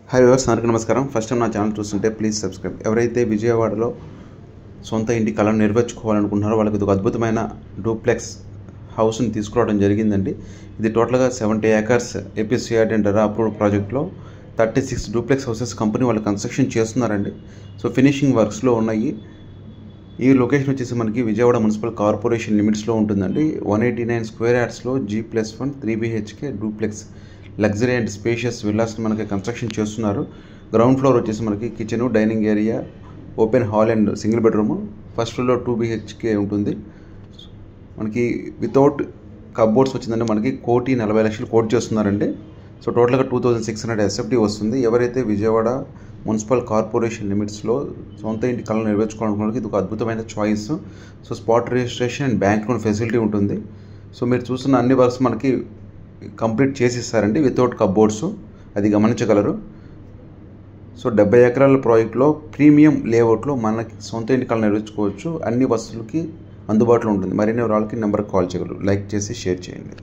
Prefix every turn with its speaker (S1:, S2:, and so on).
S1: Hi viewers, అందరికీ నమస్కారం. First time నా ఛానల్ చూస్తుంటే ప్లీజ్ సబ్స్క్రైబ్. ఎవరైతే విజయవాడలో సొంత ఇంటి కళను నెరవేర్చుకోవాలనుకుంటున్నారో వాళ్ళకి ఇది ఒక అద్భుతమైన డూప్లెక్స్ హౌస్ని తీసుకురావడం జరిగిందండి. ఇది టోటల్గా 70 acres ఏపీసీఆర్డీ అండ్ రెరా అప్రూవ్డ్ ప్రాజెక్ట్లో 36 డూప్లెక్స్ హౌసెస్ కంపెనీ వాళ్ళు కన్స్ట్రక్షన్ చేస్తున్నారండి. సో ఫినిషింగ్ వర్క్స్లో ఉన్నాయి. ఈ లొకేషన్ వచ్చేసి మనకి విజయవాడ మున్సిపల్ కార్పొరేషన్ లిమిట్స్లో ఉంటుందండి. 189 స్క్వేర్ యార్డ్స్లో G+1 3 BHK duplex luxury and spacious విల్లాస్ని మనకి కన్స్ట్రక్షన్ చేస్తున్నారు. గ్రౌండ్ ఫ్లోర్ వచ్చేసి మనకి kitchen, dining area, open hall and single bedroom. First ఫ్లోర్లో 2 BHK ఉంటుంది. మనకి వితౌట్ కబ్బోర్డ్స్ వచ్చిందంటే మనకి 1,40,00,000 కోట్ చేస్తున్నారండి. సో టోటల్గా 2,600 SFT వస్తుంది. ఎవరైతే విజయవాడ మున్సిపల్ కార్పొరేషన్ లిమిట్స్లో సొంత ఇంటి కళను నెరవేర్చుకోవాలనుకున్న ఇది ఒక అద్భుతమైన choice. So spot registration and bank loan facility ఉంటుంది. సో మీరు చూస్తున్న అన్ని వర్క్స్ మనకి కంప్లీట్ చేసి ఇస్తారండి వితౌట్ కబ్బోర్డ్స్, అది గమనించగలరు. సో 70 ఎకరాల ప్రాజెక్ట్లో ప్రీమియం లేఅవుట్లో మనకి సొంత ఇంటి కళను నెరవేర్చుకోవచ్చు. అన్ని వస్తువులకి అందుబాటులో ఉంటుంది. మరిన్ని వివరాలకి నెంబర్కి కాల్ చేయగలరు. లైక్ చేసి షేర్ చేయండి.